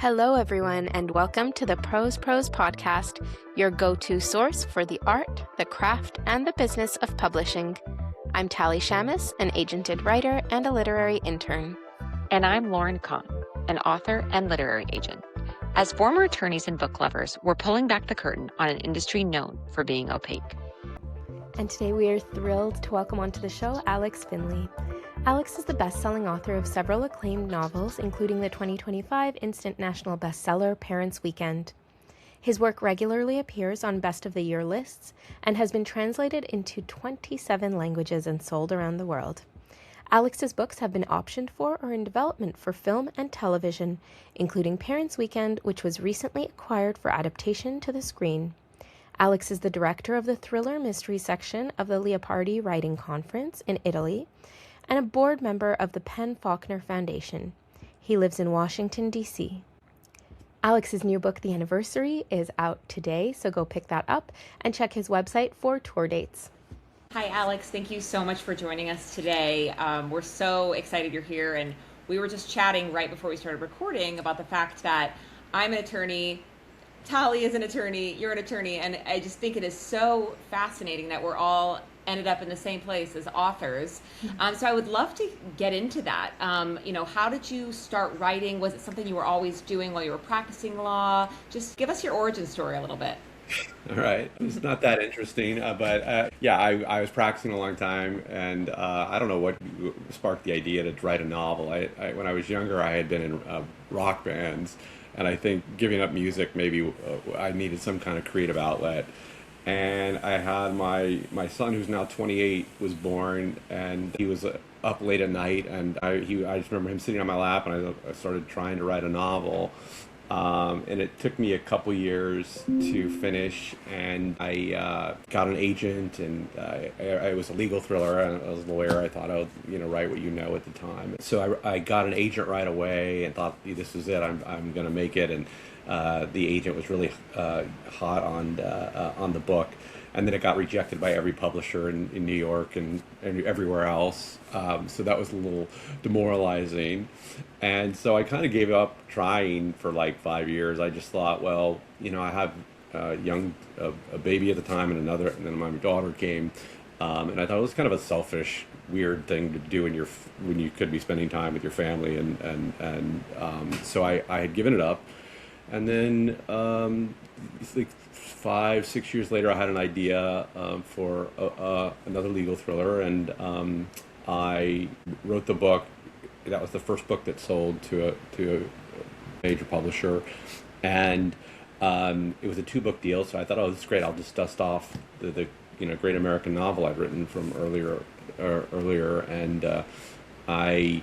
Hello, everyone, and welcome to the Prose podcast, your go-to source for the art, the craft, and the business of publishing. I'm Tally Shamus, an agented writer and a literary intern. And I'm Lauren Kahn, an author and literary agent. As former attorneys and book lovers, we're pulling back the curtain on an industry known for being opaque. And today we are thrilled to welcome onto the show Alex Finlay. Alex is the best-selling author of several acclaimed novels, including the 2025 instant national bestseller, Parents' Weekend. His work regularly appears on Best of the Year lists and has been translated into 27 languages and sold around the world. Alex's books have been optioned for or in development for film and television, including Parents' Weekend, which was recently acquired for adaptation to the screen. Alex is the director of the thriller mystery section of the Leopardi Writing Conference in Italy, and a board member of the Faulkner Foundation. He lives in Washington, D.C. Alex's new book, The Anniversary, is out today, so go pick that up and check his website for tour dates. Hi, Alex. Thank you so much for joining us today. We're so excited you're here, and we were just chatting right before we started recording about the fact that I'm an attorney, Tally is an attorney, you're an attorney, and I just think it is so fascinating that we're all ended up in the same place as authors. So I would love to get into that. How did you start writing? Was it something you were always doing while you were practicing law? Just give us your origin story a little bit. All right. It's not that interesting, but I was practicing a long time, and I don't know what sparked the idea to write a novel. When I was younger, I had been in rock bands, and I think giving up music, maybe I needed some kind of creative outlet. And I had my son, who's now 28, was born, and he was up late at night, and I just remember him sitting on my lap, and I started trying to write a novel. And it took me a couple years to finish, and I got an agent, and I was a legal thriller, and I was a lawyer. I thought I would write what you know at the time. So I got an agent right away and thought, this is it, I'm going to make it. And the agent was really hot on the book, and then it got rejected by every publisher in New York and everywhere else. So that was a little demoralizing, and so I kind of gave up trying for like 5 years. I just thought, well, I have a baby at the time, and then my daughter came, and I thought it was kind of a selfish, weird thing to do when you could be spending time with your family, and so I had given it up. And then like 5-6 years later, I had an idea for another legal thriller, and I wrote the book. That was the first book that sold to a major publisher, and it was a 2-book deal. So I thought, this is great. I'll just dust off the great American novel I'd written from earlier, and I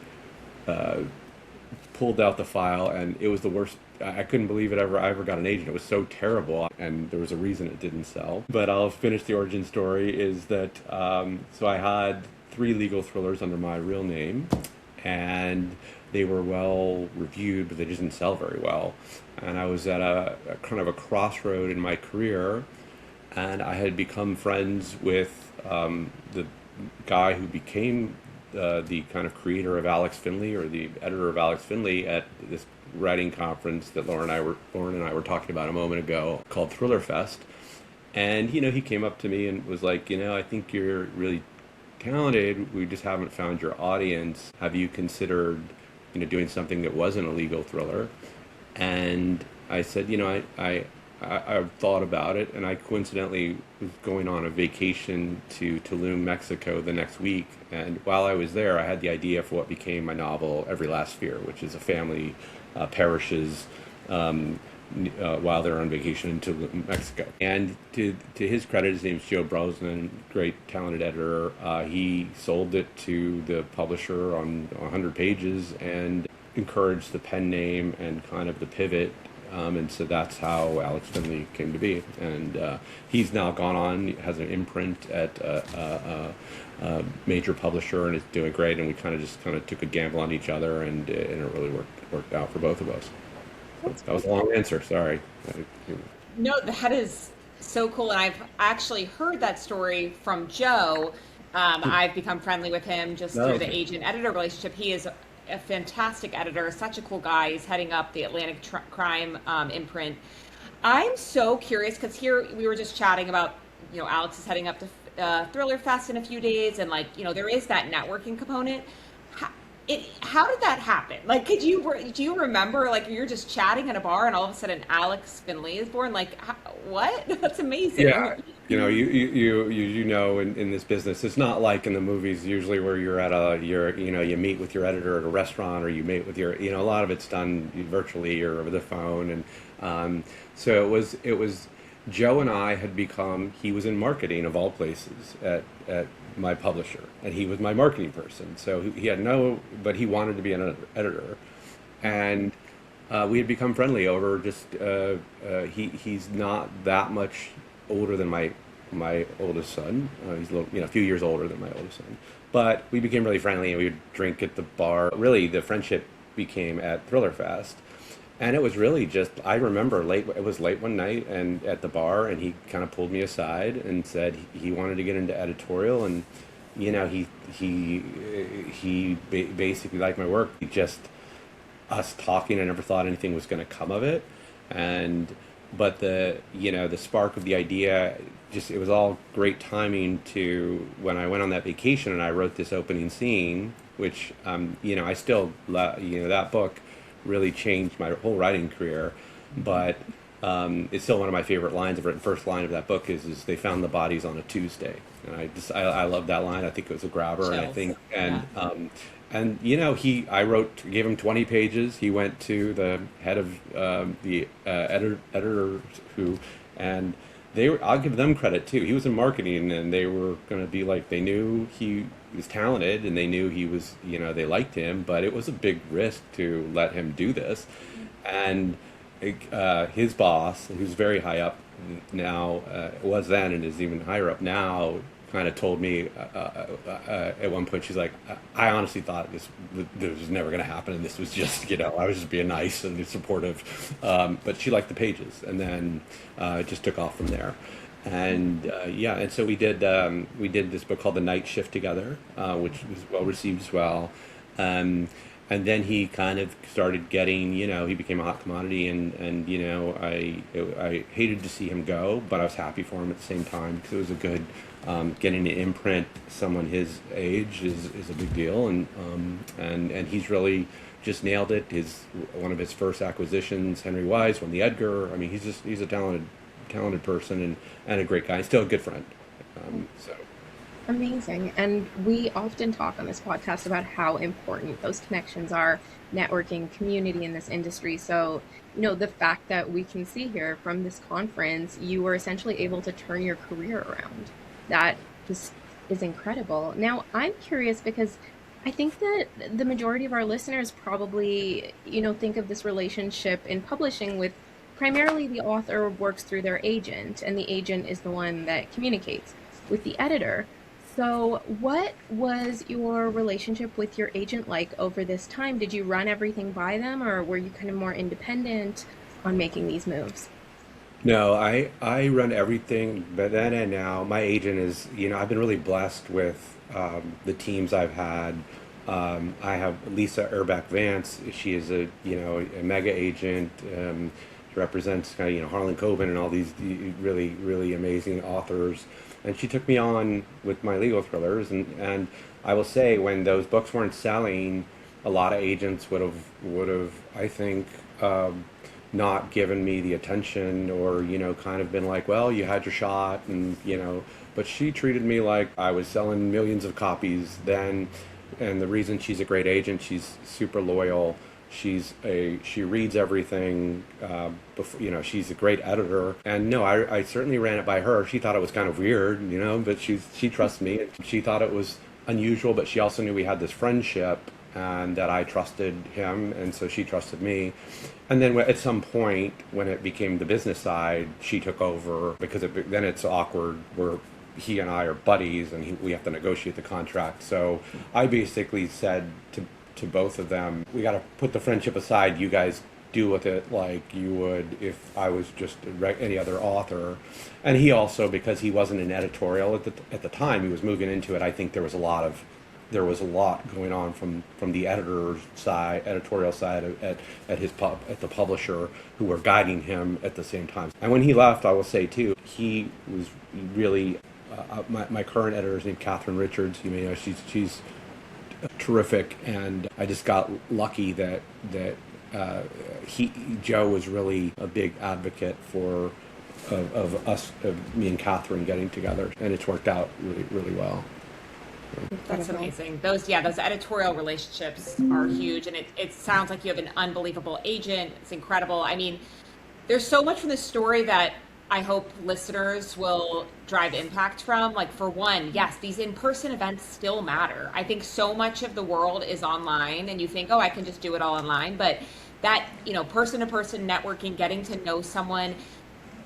pulled out the file, and it was the worst. I couldn't believe I ever got an agent. It was so terrible, and there was a reason it didn't sell. But I'll finish the origin story. Is that so I had 3 legal thrillers under my real name, and they were well reviewed, but they just didn't sell very well. And I was at a kind of a crossroad in my career, and I had become friends with the guy who became the kind of creator of Alex Finlay, or the editor of Alex Finlay, at this writing conference that Lauren and I were talking about a moment ago, called Thriller Fest. And he came up to me and was like, I think you're really talented. We just haven't found your audience. Have you considered doing something that wasn't a legal thriller? And I said, I've thought about it, and I coincidentally was going on a vacation to Tulum, Mexico the next week. And while I was there, I had the idea for what became my novel, Every Last Fear, which is a family perishes while they're on vacation in Tulum, Mexico. And to his credit, his name's Joe Brosnan, great talented editor. He sold it to the publisher on 100 pages and encouraged the pen name and kind of the pivot. And so that's how Alex Finlay came to be. And he's now gone on, has an imprint at a major publisher, and is doing great. And we kind of took a gamble on each other, and it really worked out for both of us. That was a long answer, sorry. No, that is so cool. And I've actually heard that story from Joe. I've become friendly with him just through the agent-editor relationship. He is a fantastic editor, such a cool guy. He's heading up the Atlantic Crime imprint. I'm so curious because here we were just chatting about, Alex is heading up to Thriller Fest in a few days, and there is that networking component. How did that happen? Like, do you remember, you're just chatting in a bar and all of a sudden Alex Finlay is born? What? That's amazing. Yeah, in this business, it's not like in the movies usually where you meet with your editor at a restaurant, or you meet with a lot of it's done virtually or over the phone, and so it was Joe and I had become. He was in marketing of all places at my publisher, and he was my marketing person. So he had but he wanted to be an editor, and we had become friendly over just. He's not that much older than my oldest son. He's a few years older than my oldest son, but we became really friendly, and we would drink at the bar. Really, the friendship became at Thriller Fest. And it was really just, I remember it was late one night and at the bar, and he kind of pulled me aside and said he wanted to get into editorial, and he basically liked my work. Just us talking, I never thought anything was going to come of it. But the spark of the idea, it was all great timing to when I went on that vacation and I wrote this opening scene, which I still that book really changed my whole writing career, but it's still one of my favorite lines. I've written. First line of that book is they found the bodies on a Tuesday, and I love that line. I think it was a grabber. Chills. And I think I gave him 20 pages. He went to the head of the editor and I'll give them credit too. He was in marketing, and they were going to be they knew he was talented, and they knew he was, they liked him, but it was a big risk to let him do this. And his boss, who's very high up now, was then and is even higher up now, kind of told me at one point, she's like, I honestly thought this was never going to happen, and this was just, I was just being nice and supportive, but she liked the pages, and then it just took off from there. And and so we did this book called The Night Shift together, which was well received as well. And then he kind of started getting, he became a hot commodity, and I hated to see him go, but I was happy for him at the same time, because it was a good, getting to imprint someone his age is a big deal, and he's really just nailed it. One of his first acquisitions, Henry Wise, won the Edgar. I mean, he's a talented person and a great guy. He's still a good friend. So. Amazing. And we often talk on this podcast about how important those connections are, networking, community in this industry. So, the fact that we can see here from this conference, you were essentially able to turn your career around. That just is incredible. Now, I'm curious because I think that the majority of our listeners probably, think of this relationship in publishing with primarily the author works through their agent, and the agent is the one that communicates with the editor. So what was your relationship with your agent like over this time? Did you run everything by them, or were you kind of more independent on making these moves? No, I run everything, but then and now my agent is, I've been really blessed with the teams I've had. I have Lisa Erbach Vance. She is a mega agent. She represents Harlan Coben and all these really, really amazing authors. And she took me on with my legal thrillers, and I will say, when those books weren't selling, a lot of agents would have I think not given me the attention, or kind of been like, well, you had your shot, and but she treated me like I was selling millions of copies then. And the reason she's a great agent, she's super loyal. She reads everything. Before, she's a great editor. And no, I certainly ran it by her. She thought it was kind of weird, but she trusts me. She thought it was unusual, but she also knew we had this friendship, and that I trusted him, and so she trusted me. And then at some point, when it became the business side, she took over, because then it's awkward where he and I are buddies, and we have to negotiate the contract. So I basically said to both of them, we got to put the friendship aside. You guys deal with it like you would if I was just any other author. And he also, because he wasn't an editorial at the time, he was moving into it. I think there was a lot of there was a lot going on from the editorial side at the publisher, who were guiding him at the same time. And when he left, I will say too, he was really my current editor is named Catherine Richards. You may know she's terrific, and I just got lucky that Joe was really a big advocate of me and Catherine getting together, and it's worked out really, really well. That's amazing. Those editorial relationships are huge, and it sounds like you have an unbelievable agent. It's incredible. I mean, there's so much from this story that I hope listeners will drive impact from. Like, for one, yes, these in-person events still matter. I think so much of the world is online, and you think, oh, I can just do it all online. But that, person-to-person networking, getting to know someone,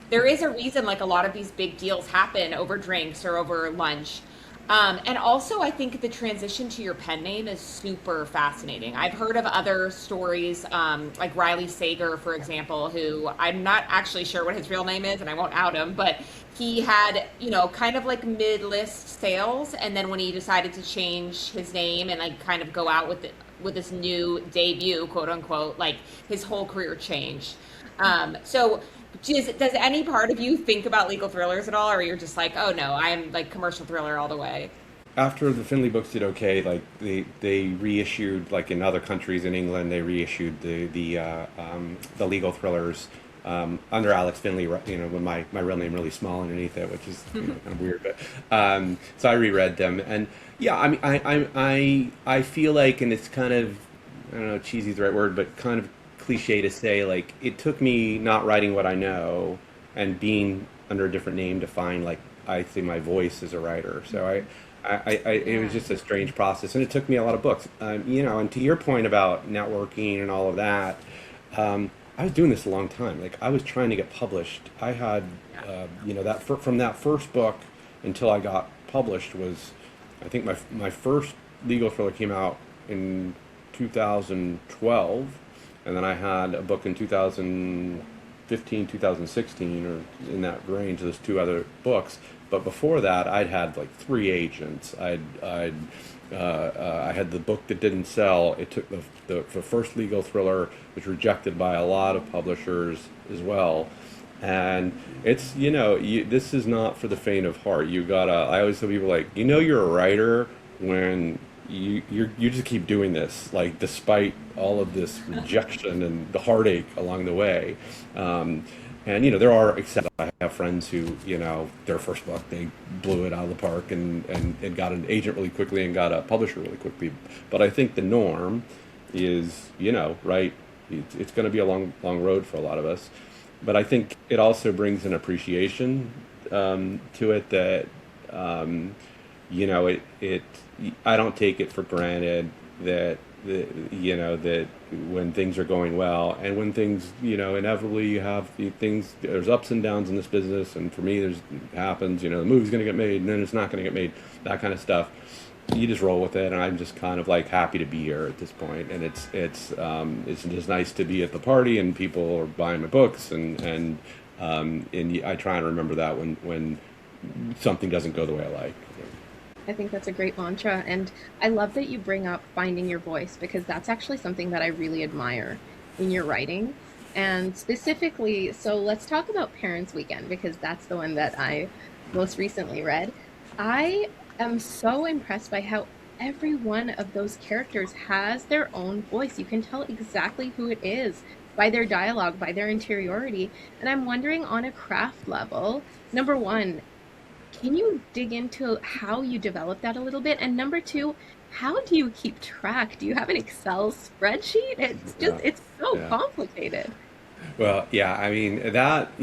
there is a reason like a lot of these big deals happen over drinks or over lunch. And also, I think the transition to your pen name is super fascinating. I've heard of other stories, like Riley Sager, for example, who I'm not actually sure what his real name is, and I won't out him, but he had, kind of like mid-list sales, and then when he decided to change his name and like kind of go out with this new debut, quote unquote, like his whole career changed. So does any part of you think about legal thrillers at all, or you're just like, oh no, I'm like commercial thriller all the way? After the Finlay books did okay, like they reissued, like in other countries, in England, they reissued the legal thrillers under Alex Finlay, when my real name really small underneath it, which is kind of weird. But so I reread them, and yeah, I mean, I feel like, and it's kind of, I don't know, cheesy is the right word, but kind of cliche to say, like, it took me not writing what I know and being under a different name to find, like, I think my voice as a writer. So it was just a strange process, and it took me a lot of books. And to your point about networking and all of that, I was doing this a long time. Like, I was trying to get published. I had, from that first book until I got published was, I think my first legal thriller came out in 2012. And then I had a book in 2015, 2016, or in that range. There's two other books. But before that, I'd had like 3 agents. I had the book that didn't sell. It took the first legal thriller was rejected by a lot of publishers as well. And it's, this is not for the faint of heart. I always tell people, like, you're a writer when you just keep doing this, like, despite all of this rejection and the heartache along the way. And there are exceptions. I have friends who, their first book, they blew it out of the park and got an agent really quickly and got a publisher really quickly. But I think the norm is, right, it's going to be a long road for a lot of us. But I think it also brings an appreciation to it that I don't take it for granted that that when things are going well, and when things, inevitably you have things, there's ups and downs in this business, and for me it happens, the movie's going to get made and then it's not going to get made, that kind of stuff. You just roll with it, and I'm just kind of like happy to be here at this point, and it's just nice to be at the party and people are buying my books, and I try and remember that when something doesn't go the way I like. I think that's a great mantra, and I love that you bring up finding your voice, because that's actually something that I really admire in your writing. And specifically, so let's talk about Parents' Weekend, because that's the one that I most recently read. I am so impressed by how every one of those characters has their own voice. You can tell exactly who it is by their dialogue, by their interiority. And I'm wondering, on a craft level, number one, can you dig into how you develop that a little bit? And number two, how do you keep track? Do you have an Excel spreadsheet? It's so complicated. Well, yeah, I mean, that,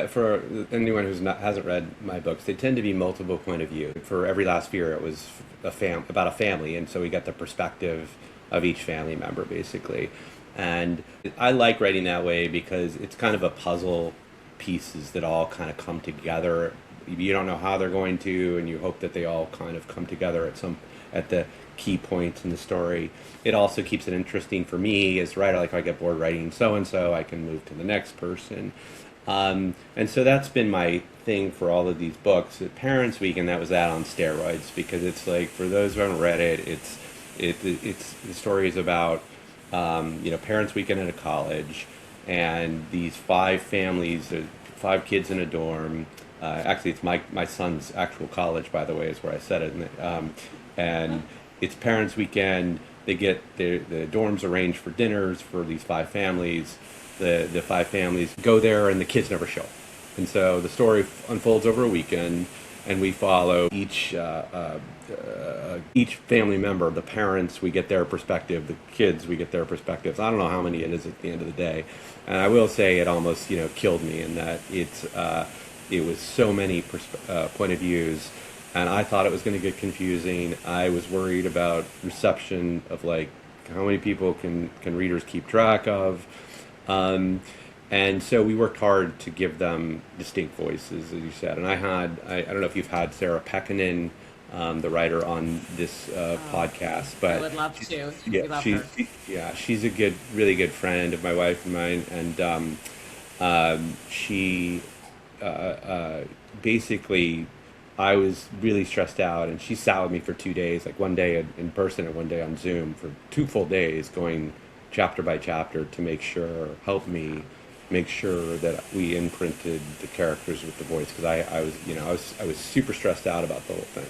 for anyone hasn't read my books, they tend to be multiple point of view. For Every Last Fear, it was about a family, and so we get the perspective of each family member, basically. And I like writing that way because it's kind of a puzzle pieces that all kind of come together. You don't know how they're going to, and you hope that they all kind of come together at the key points in the story. It also keeps it interesting for me as a writer. Like, if I get bored writing so-and-so, I can move to the next person. And so that's been my thing for all of these books. At Parents Week, and that was that on steroids, because it's like, for those who haven't read it, it's the story is about Parents Weekend at a college, and these five families, five kids in a dorm. Actually, it's my son's actual college, by the way, is where I said it. And it's Parents Weekend. They get the dorms arranged for dinners for these five families. The five families go there, and the kids never show up. And so the story unfolds over a weekend, and we follow each family member. The parents, we get their perspective. The kids, we get their perspectives. I don't know how many it is at the end of the day, and I will say it almost killed me in that it was so many point of views, and I thought it was going to get confusing. I was worried about reception of, like, how many people can readers keep track of. And so we worked hard to give them distinct voices, as you said. And I don't know if you've had Sarah Pekkanen, the writer, on this podcast, but I would love to. Yeah, we love her. She's a really good friend of my wife and mine, and she basically, I was really stressed out, and she sat with me for 2 days, like one day in person and one day on Zoom, for 2 full days, going chapter by chapter to help me make sure that we imprinted the characters with the voice, because I was super stressed out about the whole thing.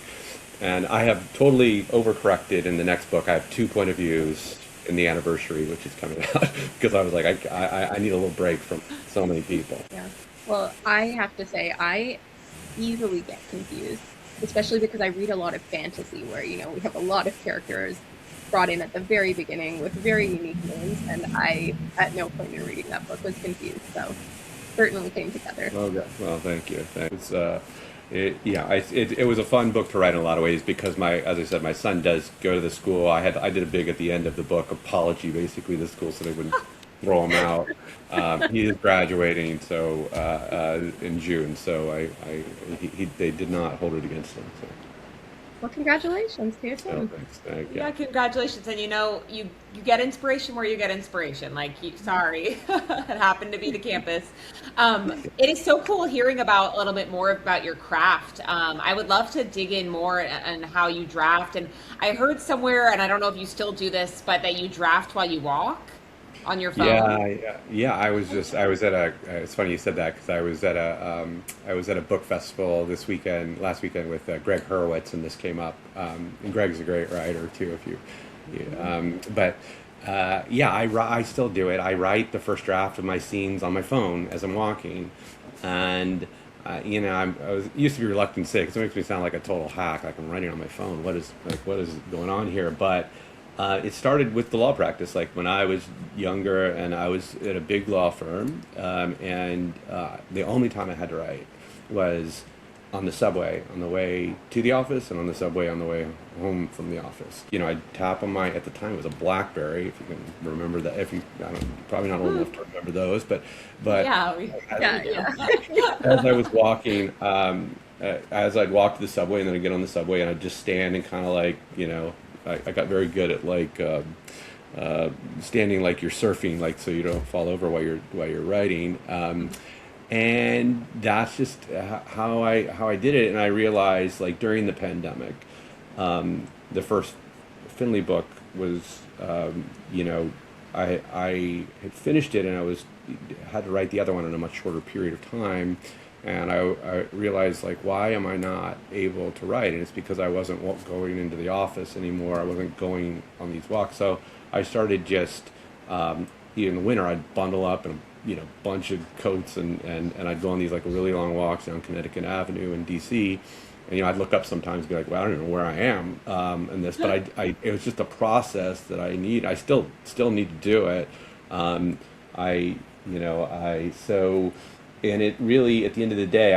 And I have totally overcorrected in the next book. I have 2 point of views in the anniversary, which is coming out, because I was like, I need a little break from so many people. Yeah. Well, I have to say, I easily get confused, especially because I read a lot of fantasy where, we have a lot of characters brought in at the very beginning with very unique names, and I, at no point in reading that book, was confused. So certainly came together. Okay. Well, thank you. Thanks. It was a fun book to write in a lot of ways, because as I said, my son does go to the school. I did a big, at the end of the book, apology basically to the school so they wouldn't throw him out. He is graduating in June, so they did not hold it against him. So. Well, congratulations to your Oh, son. thanks. Yeah, congratulations. And you get inspiration where you get inspiration. Sorry, it happened to be the campus. It is so cool hearing a little bit more about your craft. I would love to dig in more on how you draft. And I heard somewhere, and I don't know if you still do this, but that you draft while you walk on your phone. Yeah. It's funny you said that, because I was at a book festival last weekend with Greg Hurwitz, and this came up. And Greg's a great writer too. I still do it. I write the first draft of my scenes on my phone as I'm walking, and I used to be reluctant to say it, because it makes me sound like a total hack, like I'm writing on my phone. What is going on here? But it started with the law practice, like when I was younger and I was at a big law firm, and the only time I had to write was on the subway on the way to the office, and on the subway on the way home from the office. I'd tap on at the time it was a BlackBerry, if you can remember that. Probably not old enough to remember those, but Yeah. as I was walking, as I'd walk to the subway, and then I'd get on the subway, and I'd just stand and kind of like, I got very good at standing like you're surfing, like so you don't fall over while you're writing, and that's just how I did it. And I realized, like, during the pandemic, the first Finlay book was, I had finished it, and had to write the other one in a much shorter period of time. And I realized, like, why am I not able to write? And it's because I wasn't going into the office anymore. I wasn't going on these walks. So I started just, in the winter, I'd bundle up in a bunch of coats, and I'd go on these, like, really long walks down Connecticut Avenue in D.C. And, I'd look up sometimes and be like, well, I don't even know where I am, but it was just a process that I need. I still need to do it. And it really, at the end of the day,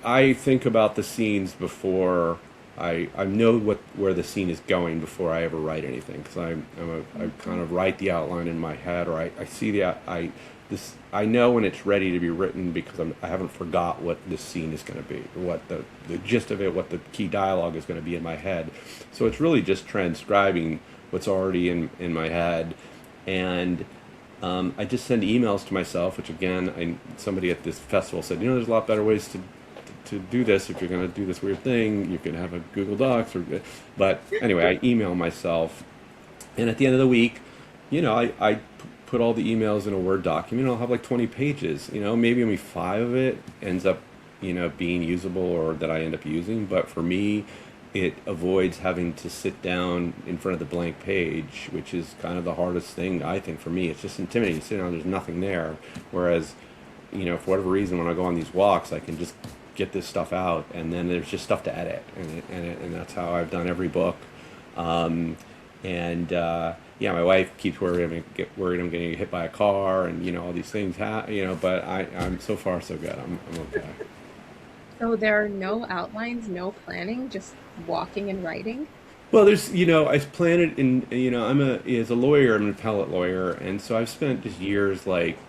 I think about the scenes before I know where the scene is going before I ever write anything, because I kind of write the outline in my head, or I see I know when it's ready to be written, because I haven't forgot what this scene is going to be, or what the gist of it, what the key dialogue is going to be in my head. So it's really just transcribing what's already in my head. And I just send emails to myself, which again, somebody at this festival said, there's a lot better ways to do this. If you're going to do this weird thing, you can have a Google Docs. But anyway, I email myself, and at the end of the week, I put all the emails in a Word document. I'll have like 20 pages. Maybe only 5 of it ends up, being usable or that I end up using. But for me, it avoids having to sit down in front of the blank page, which is kind of the hardest thing, I think, for me. It's just intimidating. You sit down, there's nothing there. Whereas, for whatever reason, when I go on these walks, I can just get this stuff out, and then there's just stuff to edit. And that's how I've done every book. My wife keeps worried. I'm getting hit by a car, and all these things. But I'm so far so good. I'm okay. So there are no outlines, no planning, just walking and writing. Well, there's, I plan it in, as a lawyer, I'm an appellate lawyer, and so I've spent just years like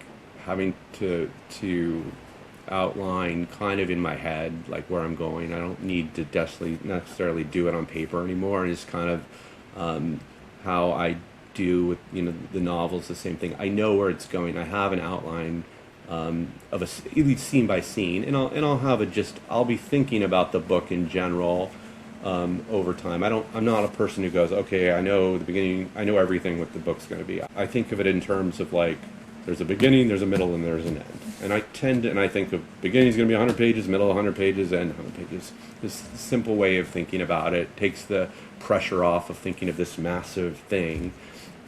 having to outline kind of in my head like where I'm going. I don't need to necessarily do it on paper anymore. And it's kind of how I do with the novels, the same thing. I know where it's going. I have an outline of at least scene by scene, and I'll have I'll be thinking about the book in general over time. I'm not a person who goes, okay, I know the beginning, I know everything what the book's going to be. I think of it in terms of like, there's a beginning, there's a middle, and there's an end. And I think of beginning is going to be 100 pages, middle 100 pages, end 100 pages. This simple way of thinking about it takes the pressure off of thinking of this massive thing.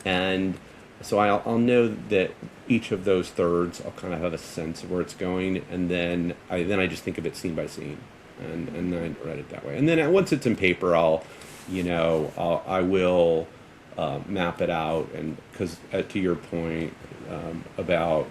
And so I'll know that each of those thirds, I'll kind of have a sense of where it's going, and then I just think of it scene by scene, and then I write it that way. And then once it's in paper, I will map it out, and because to your point about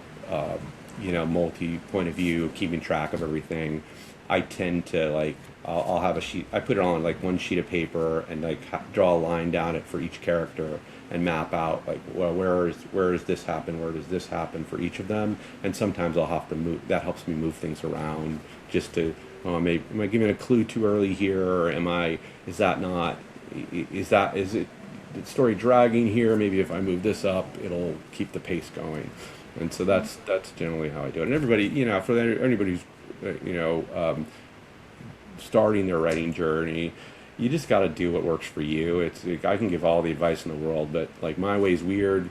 multi-point of view, keeping track of everything, I tend to like I'll have a sheet. I put it on like one sheet of paper and like draw a line down it for each character and map out like, well, where is this happen? Where does this happen for each of them? And sometimes I'll have to move. That helps me move things around just to, am I giving a clue too early here, or is it the story dragging here? Maybe if I move this up, it'll keep the pace going. And so that's generally how I do it. And everybody, for anybody who's, starting their writing journey, you just got to do what works for you. I can give all the advice in the world, but like my way's weird.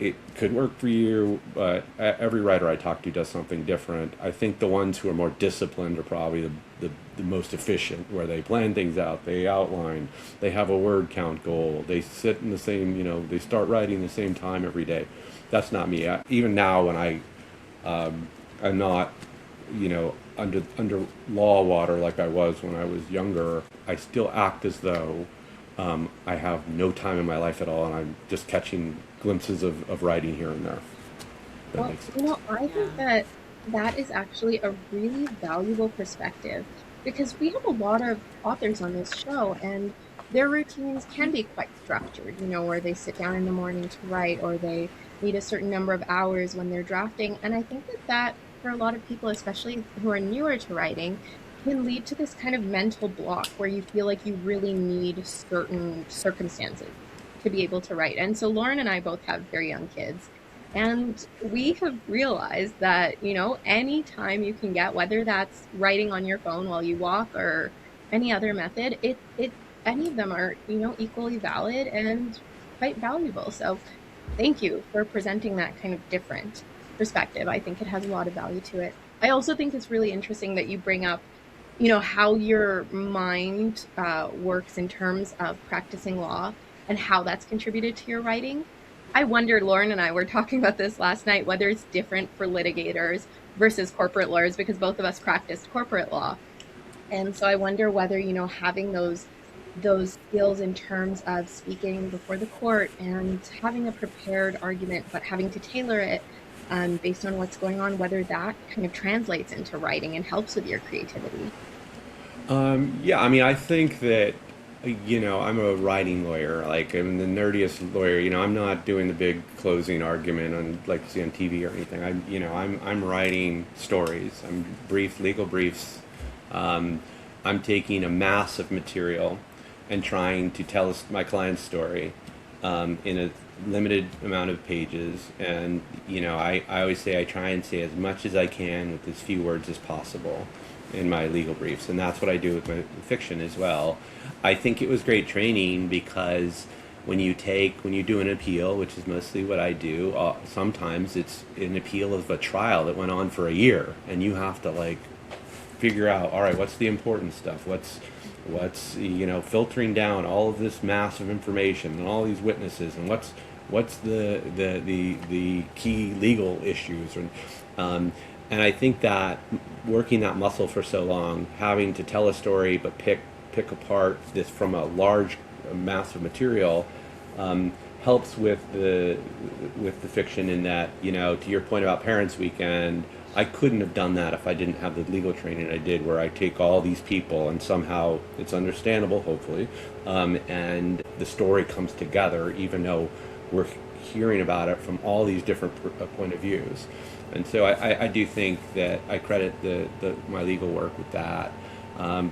It could work for you, but every writer I talk to does something different. I think the ones who are more disciplined are probably the most efficient, where they plan things out, they outline, they have a word count goal, they sit in the same, they start writing the same time every day. That's not me. Even now when I'm not, under law water like I was when I was younger, I still act as though I have no time in my life at all, and I'm just catching glimpses of writing here and there. That makes sense. I think that is actually a really valuable perspective, because we have a lot of authors on this show, and their routines can be quite structured, where they sit down in the morning to write, or they need a certain number of hours when they're drafting. And I think that for a lot of people, especially who are newer to writing, can lead to this kind of mental block where you feel like you really need certain circumstances to be able to write. And so Lauren and I both have very young kids, and we have realized that, any time you can get, whether that's writing on your phone while you walk or any other method, any of them are, equally valid and quite valuable. So thank you for presenting that kind of different perspective. I think it has a lot of value to it. I also think it's really interesting that you bring up, how your mind works in terms of practicing law and how that's contributed to your writing. I wondered, Lauren and I were talking about this last night, whether it's different for litigators versus corporate lawyers, because both of us practiced corporate law. And so I wonder whether, having those skills in terms of speaking before the court and having a prepared argument, but having to tailor it based on what's going on, whether that kind of translates into writing and helps with your creativity. I think that, I'm a writing lawyer. Like, I'm the nerdiest lawyer. I'm not doing the big closing argument on like you see on TV or anything. I'm writing stories. I'm legal briefs. I'm taking a mass of material and trying to tell my client's story in limited amount of pages, and I always say I try and say as much as I can with as few words as possible in my legal briefs, and that's what I do with my fiction as well. I think it was great training because when you do an appeal, which is mostly what I do, sometimes it's an appeal of a trial that went on for a year, and you have to like figure out, all right, what's the important stuff, what's filtering down all of this mass of information and all these witnesses, and what's the key legal issues, and I think that working that muscle for so long, having to tell a story but pick apart this from a large mass of material, helps with the fiction in that, to your point about Parents Weekend, I couldn't have done that if I didn't have the legal training I did, where I take all these people and somehow it's understandable, hopefully, and the story comes together, even though we're hearing about it from all these different point of views. And so I do think that I credit my legal work with that.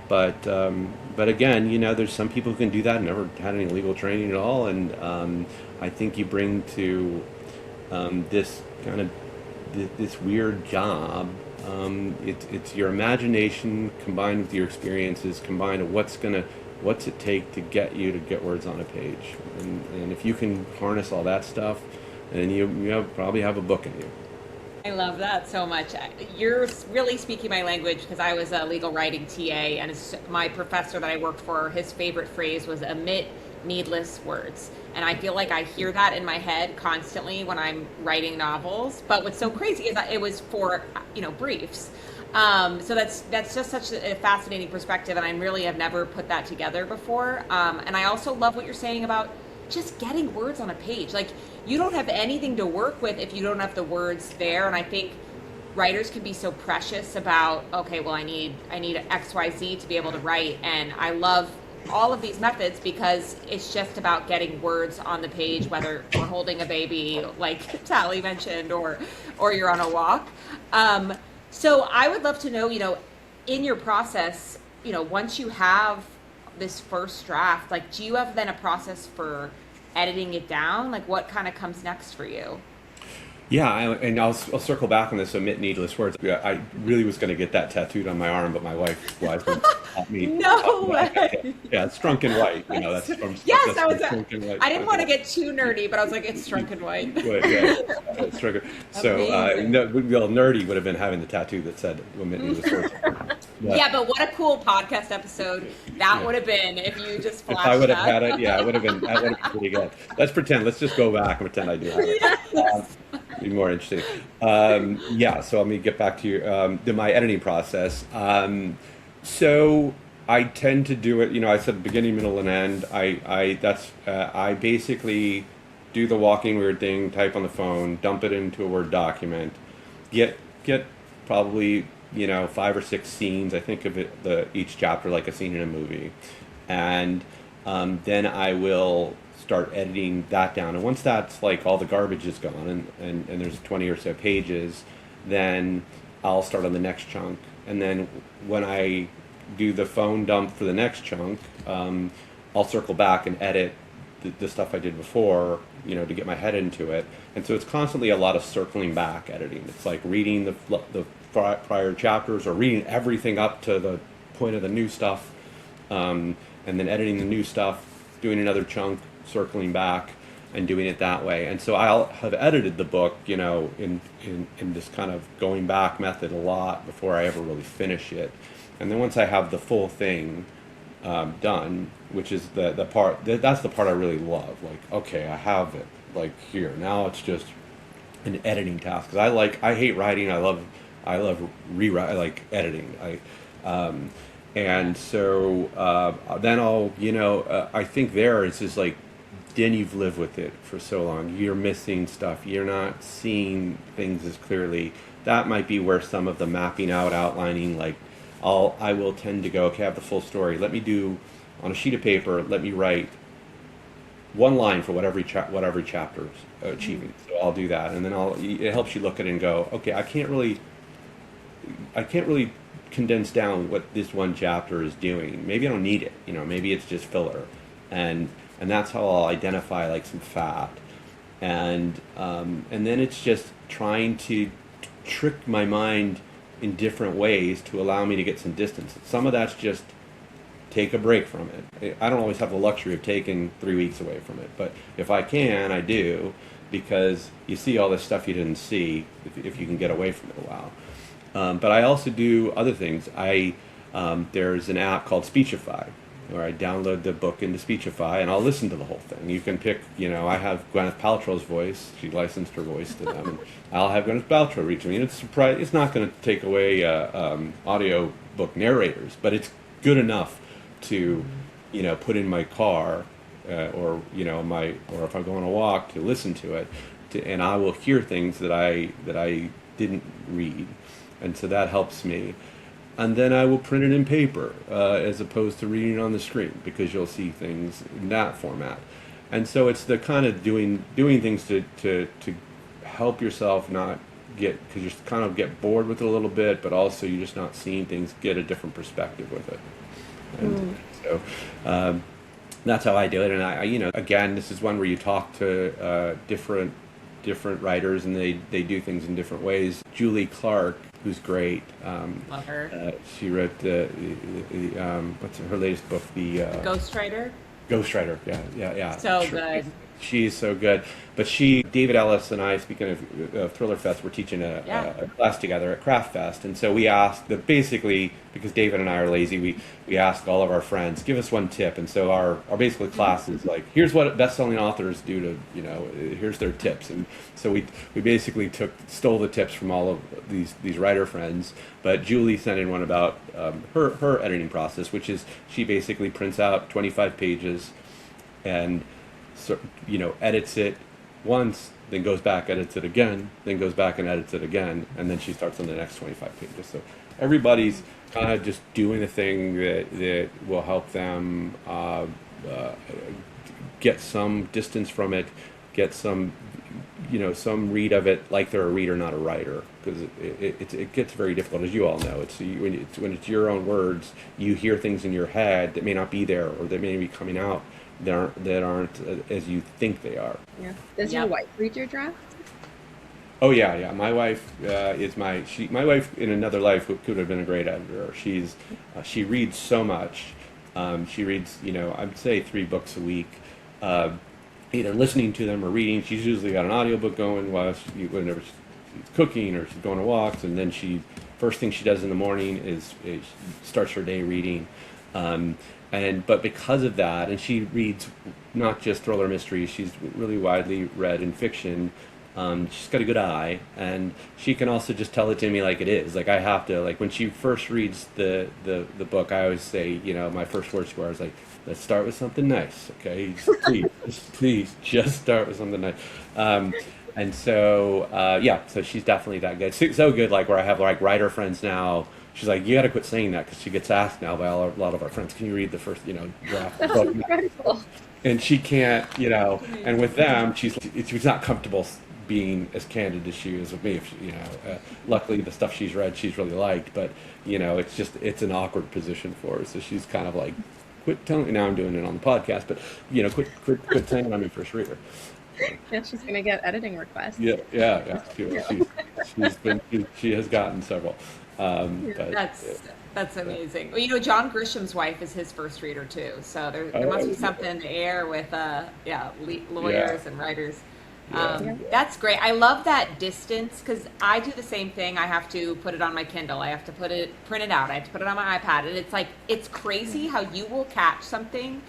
But again, there's some people who can do that and never had any legal training at all, and I think you bring to this kind of this weird job. It's your imagination combined with your experiences, combined with what's it take to get words on a page, and if you can harness all that stuff, then you probably have a book in you. I love that so much. You're really speaking my language, because I was a legal writing TA, and my professor that I worked for, his favorite phrase was omit needless words. And I feel like I hear that in my head constantly when I'm writing novels. But what's so crazy is that it was for, briefs. So that's just such a fascinating perspective, and I really have never put that together before. And I also love what you're saying about just getting words on a page. Like, you don't have anything to work with if you don't have the words there. And I think writers can be so precious about, okay, well, I need XYZ to be able to write. And I love all of these methods because it's just about getting words on the page, whether we're holding a baby, like Tally mentioned, or you're on a walk. So I would love to know, in your process, once you have this first draft, like, do you have then a process for editing it down? Like, what kind of comes next for you? Yeah, I'll circle back on this omit needless words. I really was going to get that tattooed on my arm, but my wife wisely taught me. No way. Yeah, it's Drunk and White. That's from. Yes, that's Drunk and White. I didn't want to get too nerdy, but I was like, it's Drunk and White. Yeah, it's Drunk. So, nerdy would have been having the tattoo that said omit needless words. Yeah, but what a cool podcast episode that would have been if you just flashed If I would have that. had it, that would have been pretty good. Let's just go back and pretend I do have it. Yes. Be more interesting. So let me get back to my editing process. So I tend to do it, I said beginning, middle, and end. I basically do the walking weird thing, type on the phone, dump it into a Word document, get probably 5 or 6 scenes. I think of each chapter like a scene in a movie, and then I will start editing that down. And once that's like all the garbage is gone and there's 20 or so pages, then I'll start on the next chunk. And then when I do the phone dump for the next chunk, I'll circle back and edit the stuff I did before, to get my head into it. And so it's constantly a lot of circling back editing. It's like reading the prior chapters, or reading everything up to the point of the new stuff, and then editing the new stuff, doing another chunk, circling back, and doing it that way. And so I'll have edited the book, in this kind of going back method a lot before I ever really finish it. And then once I have the full thing done, which is the part that's the part I really love. Like, okay, I have it like here. Now it's just an editing task, because I hate writing. I love rewrite. I like editing. And so then I'll I think there is just like, then you've lived with it for so long, you're missing stuff, you're not seeing things as clearly. That might be where some of the mapping out, outlining, like I will tend to go, okay, I have the full story, let me do on a sheet of paper, let me write one line for whatever chapter is achieving. So I'll do that, and then it helps you look at it and go, okay, I can't really condense down what this one chapter is doing. Maybe I don't need it, maybe it's just filler, and that's how I'll identify like some fat. and then it's just trying to trick my mind in different ways to allow me to get some distance. Some of that's just take a break from it. I don't always have the luxury of taking 3 weeks away from it, but if I can, I do, because you see all this stuff you didn't see if you can get away from it a while. But I also do other things. There's an app called Speechify, where I download the book into Speechify and I'll listen to the whole thing. You can pick, I have Gwyneth Paltrow's voice. She licensed her voice to them. And I'll have Gwyneth Paltrow read to me. And it's not going to take away audio book narrators, but it's good enough to, put in my car or if I go on a walk to listen to it, and I will hear things that I didn't read, and so that helps me. And then I will print it in paper as opposed to reading it on the screen, because you'll see things in that format. And so it's the kind of doing things to help yourself not get, because you kind of get bored with it a little bit, but also you're just not seeing things, get a different perspective with it. And so that's how I do it. And I again, this is one where you talk to different writers, and they do things in different ways. Julie Clark, who's great. Love her. She wrote what's her latest book? The Ghostwriter. Ghostwriter. Yeah. So good. She's so good. But David Ellis and I, speaking of Thriller Fest, we're teaching a class together at Craft Fest. And so we asked, basically, because David and I are lazy, we asked all of our friends, give us one tip. And so our basically class is like, here's what best-selling authors do to, here's their tips. And so we basically stole the tips from all of these writer friends. But Julie sent in one about her editing process, which is she basically prints out 25 pages and edits it once, then goes back, edits it again, then goes back and edits it again, and then she starts on the next 25 pages. So everybody's kind of just doing a thing that will help them get some distance from it, get some read of it like they're a reader, not a writer, because it gets very difficult, as you all know. When it's your own words, you hear things in your head that may not be there, or that may be coming out that aren't as you think they are. Yeah. Does your wife read your draft? Oh yeah. My wife is my wife in another life could have been a great editor. She reads so much. She reads, I'd say 3 books a week, either listening to them or reading. She's usually got an audiobook going whenever she's cooking or she's going to walks, and then first thing she does in the morning is starts her day reading. But because of that, and she reads not just thriller mysteries, she's really widely read in fiction. She's got a good eye, and she can also just tell it to me like it is. Like I have to, when she first reads the book, I always say, my first words to her is like, let's start with something nice, okay? Please, just start with something nice. And so, so she's definitely that good. So good, where I have writer friends now. She's like, you got to quit saying that, because she gets asked now by a lot of our friends, can you read the first, draft of the book? Incredible. And she can't, and with them, she's not comfortable being as candid as she is with me. Luckily the stuff she's read, she's really liked, but it's an awkward position for her. So she's kind of like, quit telling me. Now I'm doing it on the podcast, but quit saying I'm your first reader. Yeah, she's gonna get editing requests. Yeah. She has gotten several. That's amazing. Well, John Grisham's wife is his first reader too. So there must be something in the air with lawyers and writers. That's great. I love that distance, because I do the same thing. I have to put it on my Kindle. I have to print it out. I have to put it on my iPad. And it's crazy how you will catch something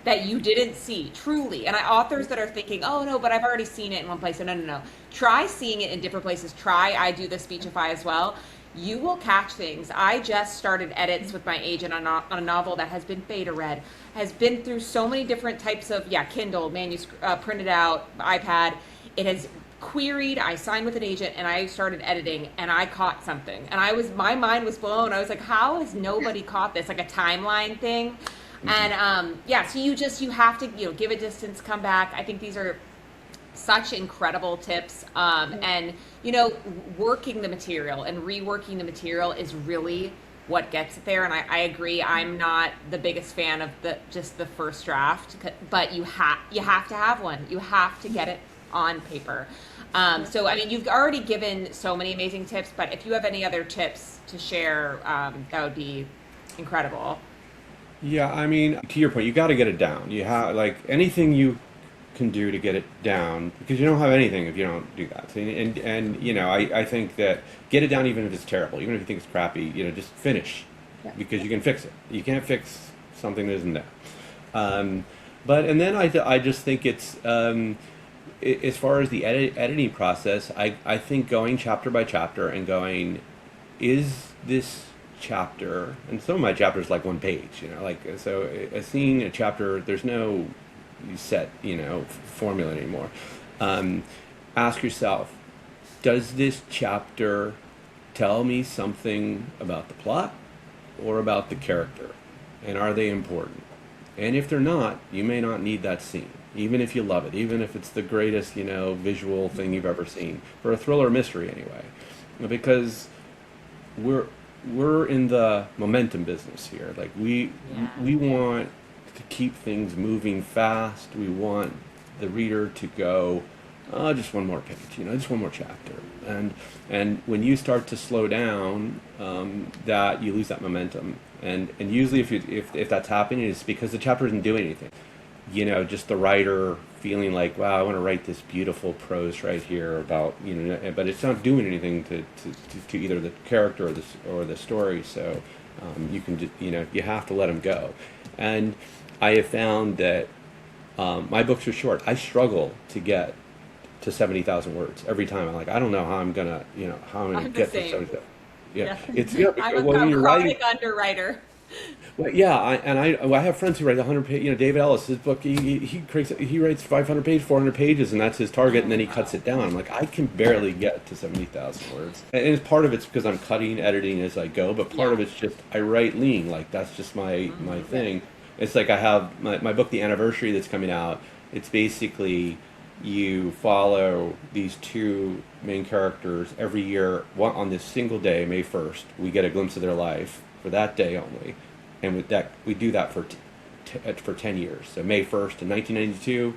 that you didn't see, truly. And authors that are thinking, oh no, but I've already seen it in one place. So no. Try seeing it in different places. I do the Speechify as well. You will catch things. I just started edits with my agent on a novel that has been beta read, has been through so many different types of, Kindle, manuscript, printed out, iPad. It has queried, I signed with an agent, and I started editing, and I caught something. And my mind was blown. I was like, how has nobody caught this? Like a timeline thing. And so you have to give it distance, come back. I think these are such incredible tips. And working the material and reworking the material is really what gets it there. And I agree, I'm not the biggest fan of just the first draft, but you have to have one. You have to get it on paper. So, I mean, you've already given so many amazing tips, but if you have any other tips to share, that would be incredible. Yeah, I mean, to your point, you got to get it down. You have like anything you can do to get it down because you don't have anything if you don't do that. So, and you know, I think that get it down even if it's terrible, even if you think it's crappy, you know, just finish Yeah. because you can fix it. You can't fix something that isn't there. But and then I just think it's as far as the editing process, I think going chapter by chapter and going, is this chapter, and some of my chapters like one page, you know, like so a scene, a chapter, there's no set, you know, formula anymore. Ask yourself, does this chapter tell me something about the plot or about the character? And are they important? And if they're not, you may not need that scene, even if you love it, even if it's the greatest, you know, visual thing you've ever seen, for a thriller mystery anyway. Because we're in the momentum business here. Like we want to keep things moving fast. We want the reader to go, oh, just one more page, you know, just one more chapter. And when you start to slow down, that you lose that momentum. And usually if that's happening, it's because the chapter isn't doing anything. You know, just the writer feeling like, wow, I want to write this beautiful prose right here about, you know, but it's not doing anything to either the character or the story. So you can, you know, you have to let them go. And I have found that my books are short. I struggle to get to 70,000 words every time. I'm like, I don't know how I'm gonna, you know, how I'm gonna I'm the get to same. 70,000. Yeah, Yeah. it's yeah. I'm a When you're writing, chronic underwriter. well, yeah, I have friends who write 100 page. You know, David Ellis, his book, he writes 500 pages, 400 pages, and that's his target, and then he cuts it down. I'm like, I can barely get to 70,000 words, and it's part of it's because I'm cutting, editing as I go, but part of it's just I write lean, like that's just my thing. It's like I have my book, The Anniversary, that's coming out. It's basically you follow these two main characters every year on this single day, May 1st. We get a glimpse of their life for that day only. And with that, we do that for 10 years. So May 1st in 1992,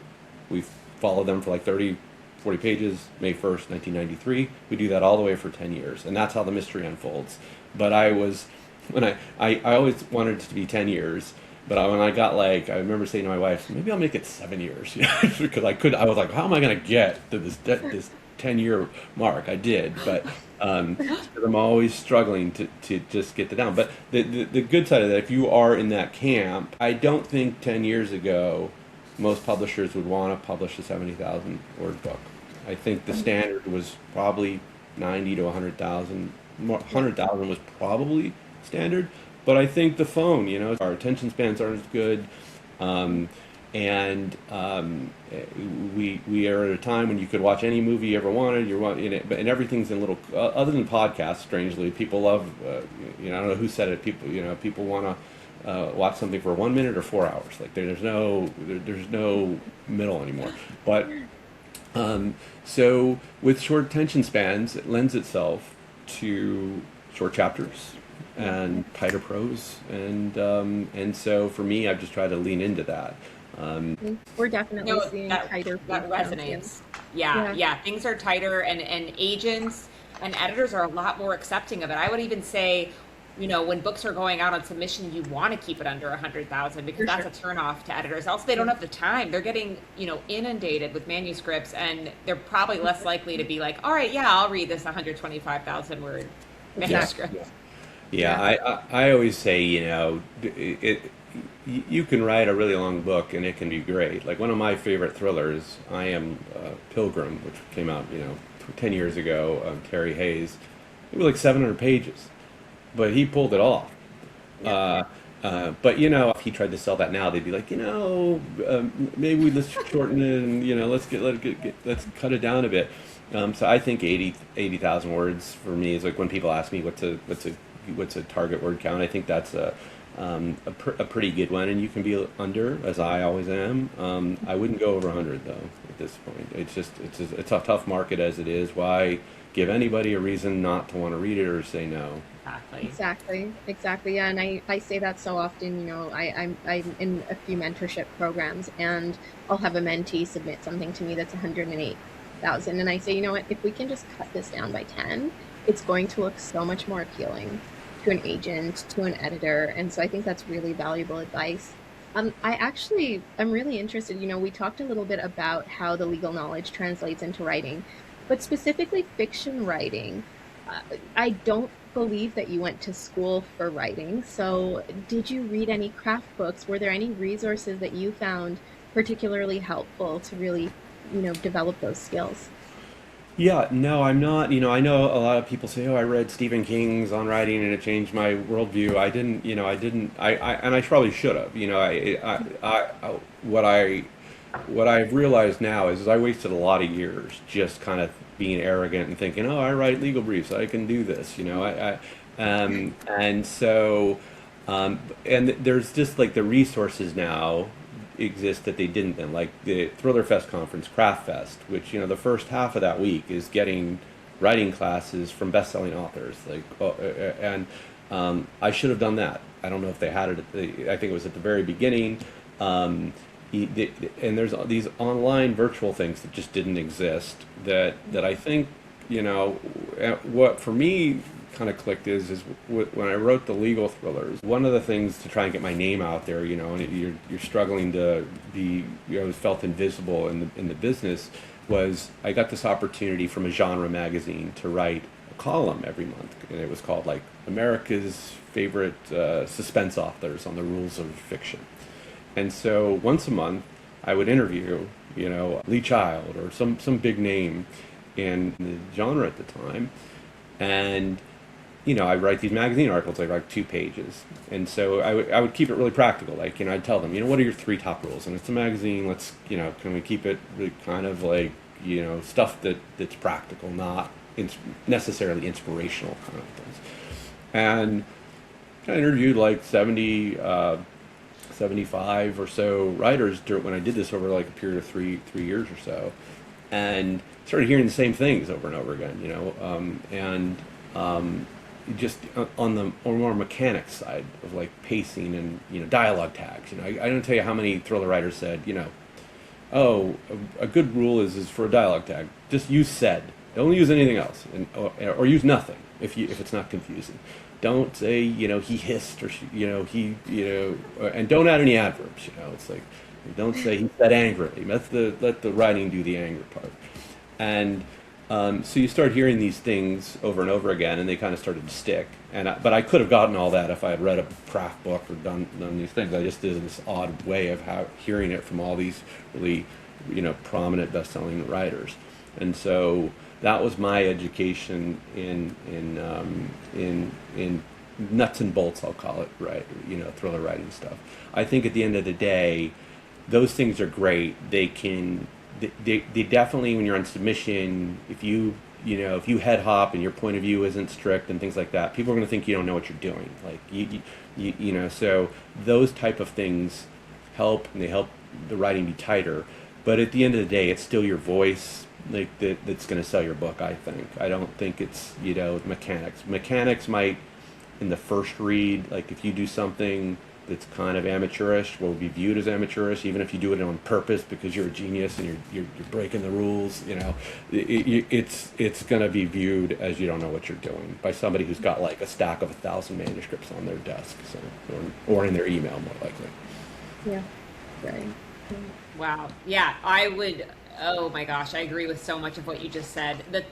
we follow them for like 30, 40 pages. May 1st, 1993, we do that all the way for 10 years. And that's how the mystery unfolds. But I always wanted it to be 10 years. But when I got like, I remember saying to my wife, maybe I'll make it 7 years. You know, because I was like, how am I going to get to this 10-year mark? I did, but because I'm always struggling to just get it down. But the good side of that, if you are in that camp, I don't think 10 years ago most publishers would want to publish a 70,000 word book. I think the standard was probably 90 to 100,000. 100,000 was probably standard. But I think the phone, you know, our attention spans aren't as good. And we are at a time when you could watch any movie you ever wanted. And everything's in little. Other than podcasts, strangely, people love. You know, I don't know who said it. People want to watch something for 1 minute or 4 hours. Like there's no middle anymore. But so with short attention spans, it lends itself to short chapters and tighter prose, and so for me, I've just tried to lean into that. We're definitely seeing tighter that counts, resonates. Yeah. Yeah, things are tighter, and agents and editors are a lot more accepting of it. I would even say, you know, when books are going out on submission, you want to keep it under 100,000 because that's a turnoff to editors. Also, they don't have the time. They're getting, you know, inundated with manuscripts, and they're probably less likely to be like, all right, yeah, I'll read this 125,000 word manuscript. Yeah, I always say, you know, you can write a really long book and it can be great. Like one of my favorite thrillers, I Am Pilgrim, which came out, you know, 10 years ago, Terry Hayes. It was like 700 pages, but he pulled it off. But you know, if he tried to sell that now, they'd be like, you know, maybe let's shorten it and, you know, let's cut it down a bit. So I think 80,000 words for me is like when people ask me what's a target word count. I think that's a pretty good one, and you can be under, as I always am. I wouldn't go over 100 though at this point. It's a tough market as it is. Why give anybody a reason not to want to read it or say no. Exactly. Yeah, and I say that so often. I'm in a few mentorship programs, and I'll have a mentee submit something to me that's 108,000, and I say, you know what, if we can just cut this down by 10, it's going to look so much more appealing to an agent, to an editor, and so I think that's really valuable advice. I'm really interested. We talked a little bit about how the legal knowledge translates into writing, but specifically fiction writing. I don't believe that you went to school for writing. So, did you read any craft books? Were there any resources that you found particularly helpful to really, develop those skills? Yeah, no, I'm not. I know a lot of people say, "Oh, I read Stephen King's on writing and it changed my worldview." I didn't. I didn't. And I probably should have. What I've realized now is I wasted a lot of years just kind of being arrogant and thinking, "Oh, I write legal briefs. I can do this." And so, and there's just like the resources now exist that they didn't then, like the Thriller Fest conference, Craft Fest, which the first half of that week is getting writing classes from best-selling authors, and I should have done that. I don't know if they had it. I think it was at the very beginning. And there's these online virtual things that just didn't exist. That I think what for me kind of clicked is when I wrote the legal thrillers. One of the things to try and get my name out there, and you're struggling to be, felt invisible in the business, was I got this opportunity from a genre magazine to write a column every month, and it was called like America's favorite suspense authors on the rules of fiction. And so once a month, I would interview, Lee Child or some big name in the genre at the time, and I write these magazine articles, like 2 pages. And so I would keep it really practical. Like, I'd tell them, what are your 3 top rules? And it's a magazine, let's, can we keep it really kind of like, stuff that's practical, not necessarily inspirational kind of things. And I interviewed like 75 or so writers when I did this over like a period of 3 years or so. And started hearing the same things over and over again, just on the more mechanics side of like pacing and dialogue tags. I don't tell you how many thriller writers said, oh, a good rule is for a dialogue tag, just use said, don't use anything else, or use nothing if it's not confusing. Don't say he hissed or and don't add any adverbs. It's like, don't say he said angrily. Let the writing do the anger part. And so you start hearing these things over and over again, and they kind of started to stick. But I could have gotten all that if I had read a craft book or done these things. I just did this odd way of hearing it from all these really, prominent best-selling writers. And so that was my education in nuts and bolts, I'll call it, right? Thriller writing stuff. I think at the end of the day, those things are great. They definitely, when you're on submission, if you head hop and your point of view isn't strict and things like that, people are going to think you don't know what you're doing. Like so those type of things help, and they help the writing be tighter. But at the end of the day, it's still your voice that's going to sell your book. I think. I don't think it's mechanics. Mechanics might, in the first read, like if you do something that's kind of amateurish, will be viewed as amateurish, even if you do it on purpose because you're a genius and you're breaking the rules. It's going to be viewed as you don't know what you're doing by somebody who's got like a stack of 1,000 manuscripts on their desk, or in their email, more likely. Yeah, right. Wow. Yeah, I would. Oh my gosh, I agree with so much of what you just said. The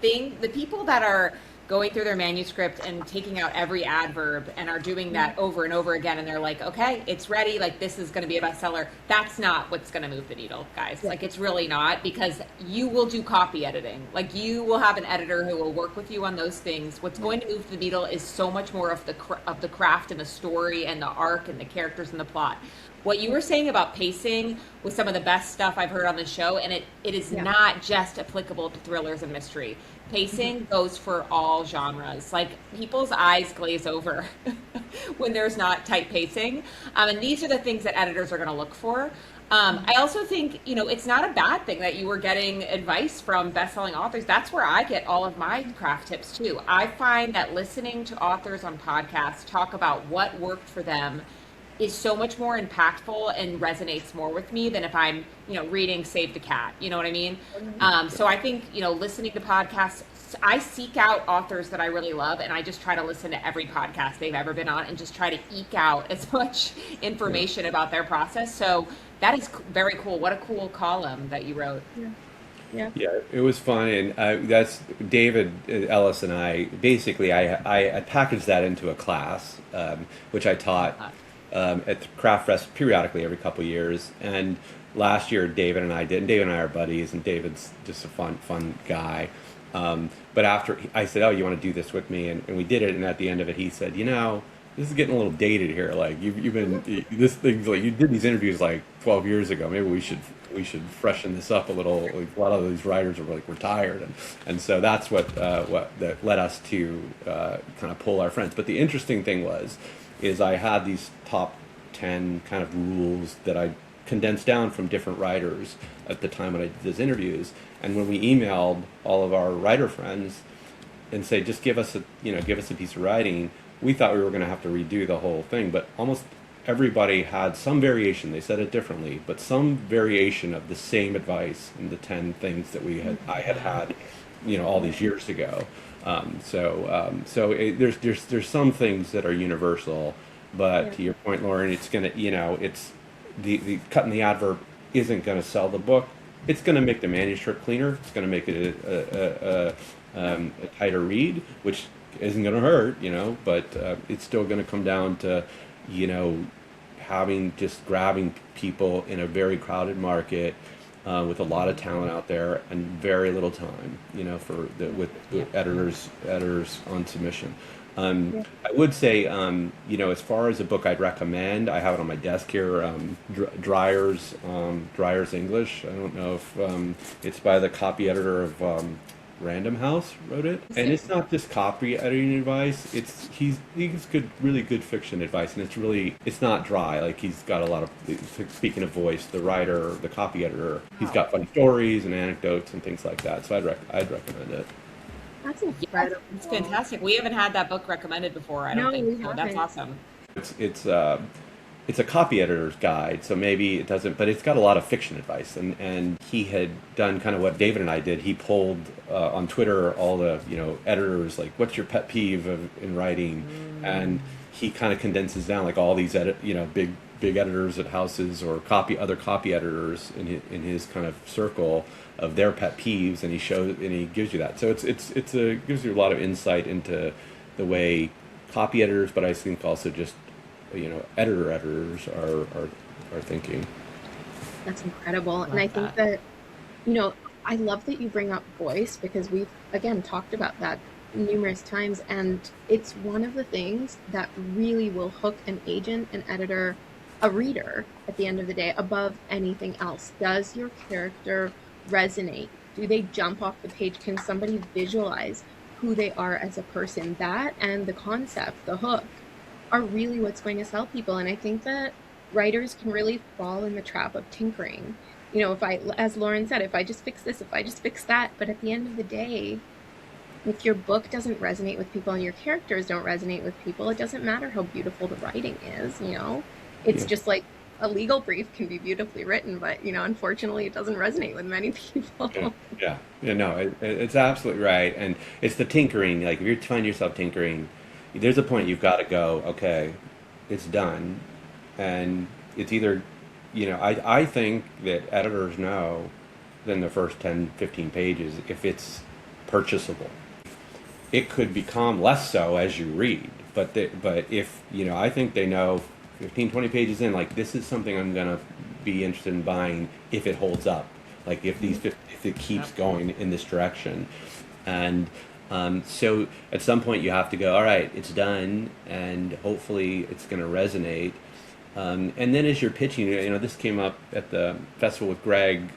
people that are going through their manuscript and taking out every adverb and are doing that over and over again, and they're like, okay, it's ready, like this is going to be a bestseller. That's not what's going to move the needle, guys. Yeah. Like, it's really not, because you will do copy editing. Like, you will have an editor who will work with you on those things. What's going to move the needle is so much more of the craft and the story and the arc and the characters and the plot. what you were saying about pacing was some of the best stuff I've heard on the show, and it is not just applicable to thrillers and mystery. Pacing goes for all genres. Like, people's eyes glaze over when there's not tight pacing. And these are the things that editors are going to look for. I also think, it's not a bad thing that you were getting advice from best-selling authors. That's where I get all of my craft tips too. I find that listening to authors on podcasts talk about what worked for them is so much more impactful and resonates more with me than if I'm, reading Save the Cat. You know what I mean? So I think, listening to podcasts, I seek out authors that I really love, and I just try to listen to every podcast they've ever been on and just try to eke out as much information about their process. So that is very cool. What a cool column that you wrote. Yeah. Yeah, it was fun, and that's David Ellis and I. Basically, I packaged that into a class, which I taught at Craft Fest periodically every couple of years. And last year, David and I did. And David and I are buddies, and David's just a fun guy. But after I said, "Oh, you want to do this with me?" and we did it, and at the end of it, he said, "This is getting a little dated here. Like you've been this thing's like you did these interviews like 12 years ago. Maybe we should freshen this up a little. Like, a lot of these writers are like retired, and so that's what that led us to kind of pull our friends. But the interesting thing is I had these top 10 kind of rules that I condensed down from different writers at the time when I did those interviews. And when we emailed all of our writer friends and say, just give us a piece of writing, we thought we were going to have to redo the whole thing. But almost everybody had some variation. They said it differently, but some variation of the same advice in the 10 things that I had all these years ago. There's some things that are universal, but to your point, Lauren, it's gonna it's the cutting the adverb isn't going to sell the book. It's going to make the manuscript cleaner. It's going to make it a tighter read, which isn't going to hurt, but it's still going to come down to grabbing people in a very crowded market. With a lot of talent out there and very little time, with editors on submission. I would say, as far as a book I'd recommend, I have it on my desk here. Dreyer's English. I don't know if it's by the copy editor of Random House wrote it, and it's not just copy editing advice. He's really good fiction advice, and it's not dry. Like, he's got a lot of, speaking of voice, the writer, the copy editor, he's got funny stories and anecdotes and things like that. So I'd recommend it. That's incredible. It's fantastic. We haven't had that book recommended before. I don't think so. That's awesome. It's a copy editor's guide, so maybe it doesn't, but it's got a lot of fiction advice. And he had done kind of what David and I did. He polled on Twitter all the editors, like, what's your pet peeve in writing? And he kind of condenses down like all these big editors at houses or other copy editors in his kind of circle of their pet peeves, and he gives you that. So it gives you a lot of insight into the way copy editors, but I think also just editors are thinking. That's incredible. And I think that, I love that you bring up voice, because we've, again, talked about that numerous times, and it's one of the things that really will hook an agent, an editor, a reader at the end of the day above anything else. Does your character resonate? Do they jump off the page? Can somebody visualize who they are as a person? That and the concept, the hook, are really what's going to sell people. And I think that writers can really fall in the trap of tinkering. As Lauren said, if I just fix this, if I just fix that. But at the end of the day, if your book doesn't resonate with people and your characters don't resonate with people, it doesn't matter how beautiful the writing is, It's just like a legal brief can be beautifully written, but, unfortunately it doesn't resonate with many people. It's absolutely right. And it's the tinkering. Like, if you find yourself tinkering, there's a point you've got to go, okay, it's done. And it's either, I think that editors know in the first 10, 15 pages if it's purchasable. It could become less so as you read, but if, I think they know 15, 20 pages in, like, this is something I'm going to be interested in buying if it holds up. Like, if it keeps going in this direction. And so at some point you have to go, all right, it's done, and hopefully it's going to resonate. And then as you're pitching, this came up at the festival with Greg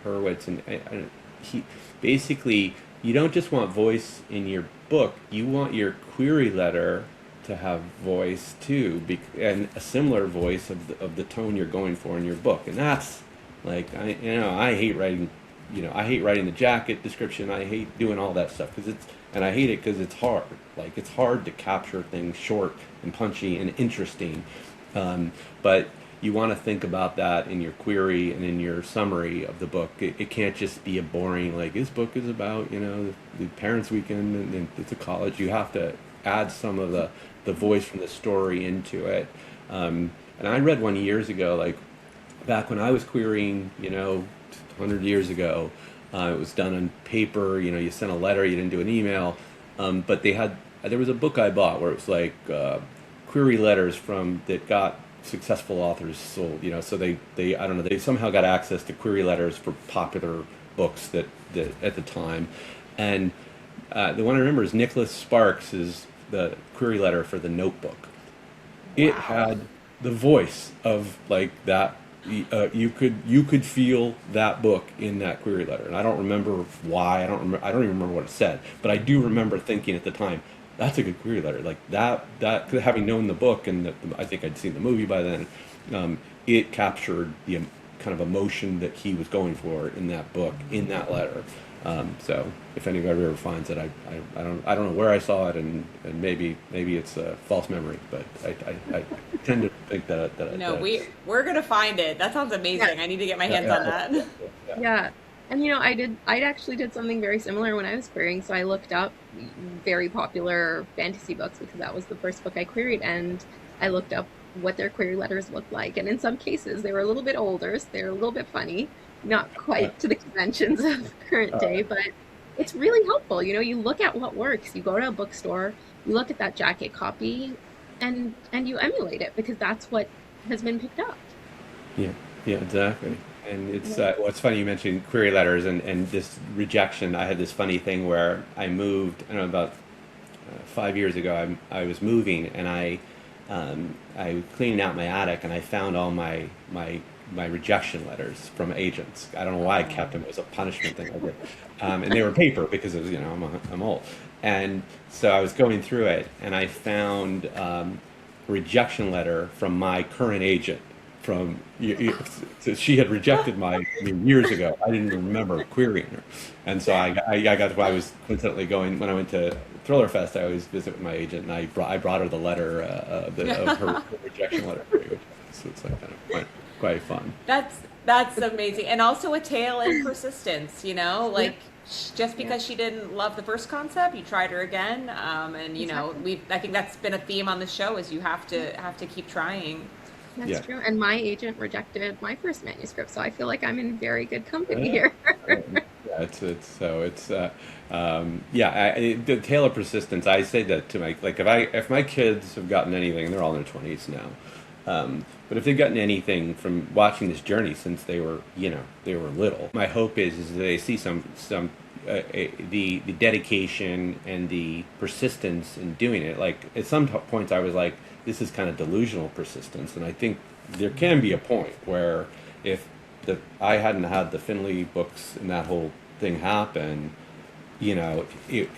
Hurwitz, and he basically, you don't just want voice in your book, you want your query letter to have voice too, and a similar voice of the tone you're going for in your book. And that's like, I hate writing, I hate writing the jacket description. I hate doing all that stuff and I hate it because it's hard. Like, it's hard to capture things short and punchy and interesting. But you want to think about that in your query and in your summary of the book. It can't just be a boring, like, this book is about, the parents' weekend and it's a college. You have to add some of the voice from the story into it. And I read one years ago, like, back when I was querying, 100 years ago, it was done on paper, you sent a letter, you didn't do an email. But there was a book I bought where it was like query letters that got successful authors sold, so they I don't know, they somehow got access to query letters for popular books that at the time. And the one I remember is Nicholas Sparks' the query letter for The Notebook. It had the voice of, like, that. You could feel that book in that query letter, and I don't remember why. I don't even remember what it said, but I do remember thinking at the time, that's a good query letter. Like, that having known the book, and I think I'd seen the movie by then, it captured the kind of emotion that he was going for in that book, in that letter. So if anybody ever finds it, I don't know where I saw it, and maybe it's a false memory, but I tend to think that we're gonna find it. That sounds amazing. I need to get my hands on that. Yeah. And I actually did something very similar when I was querying. So I looked up very popular fantasy books because that was the first book I queried, and I looked up what their query letters looked like. And in some cases, they were a little bit older, so they were a little bit funny, not quite to the conventions of current day, but it's really helpful. You look at what works. You go to a bookstore, you look at that jacket copy, and you emulate it because that's what has been picked up. Yeah, exactly. And it's funny you mentioned query letters and this rejection. I had this funny thing where I moved, I don't know, about 5 years ago. I was moving, and I was cleaning out my attic, and I found all my rejection letters from agents. I don't know why I kept them. It was a punishment thing I did. And they were paper because it was, I'm old. And so I was going through it, and I found a rejection letter from my current agent. So she had rejected years ago. I didn't even remember querying her, and so I was coincidentally going when I went to Thriller Fest. I always visit with my agent, and I brought her the letter of her rejection letter. So it's like kind of quite fun. That's amazing, and also a tale in persistence. Like, just because she didn't love the first concept, you tried her again, and exactly. I think that's been a theme on the show is you have to keep trying. That's true. And my agent rejected my first manuscript, so I feel like I'm in very good company here. The tale of persistence. I say that to if my kids have gotten anything, and they're all in their 20s now, but if they've gotten anything from watching this journey since they were little, my hope is they see the dedication and the persistence in doing it. Like, at some points I was like, this is kind of delusional persistence, and I think there can be a point where if I hadn't had the Finlay books and that whole thing happen, it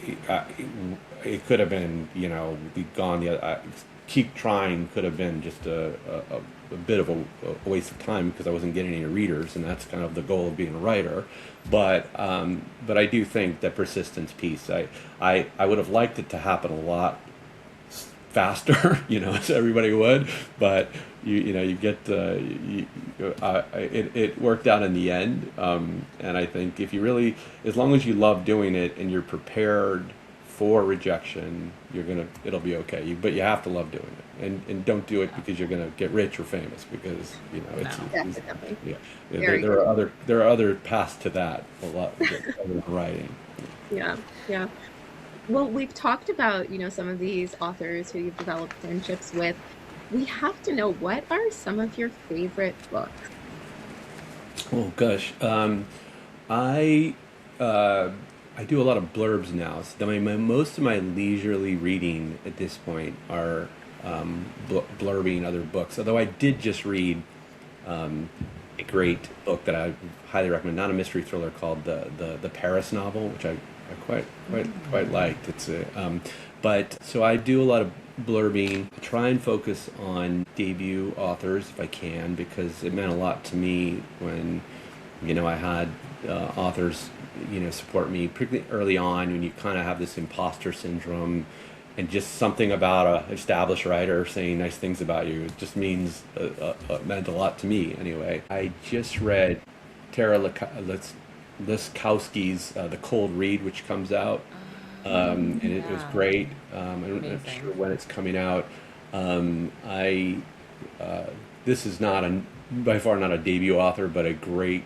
could have been, be gone. Keep trying could have been just a bit of a waste of time because I wasn't getting any readers, and that's kind of the goal of being a writer. But I do think that persistence piece, I would have liked it to happen a lot faster, as everybody would, but you get it worked out in the end, and I think if you really, as long as you love doing it and you're prepared for rejection, it'll be okay. But you have to love doing it, and don't do it because you're gonna get rich or famous, because there are other paths to that, a lot other than writing. Yeah. Well, we've talked about, some of these authors who you've developed friendships with. We have to know, what are some of your favorite books? Oh gosh, I do a lot of blurbs now. So most of my leisurely reading at this point are blurbing other books. Although I did just read a great book that I highly recommend, not a mystery thriller, called the Paris novel, which I quite liked. It's but so I do a lot of blurbing. I try and focus on debut authors if I can, because it meant a lot to me when I had authors support me, particularly early on, when you kind of have this imposter syndrome, and just something about a established writer saying nice things about you, it just means meant a lot to me anyway. I just read Tara Liskowski's The Cold Read, which comes out, and it was great. I'm not sure when it's coming out. This is by far not a debut author, but a great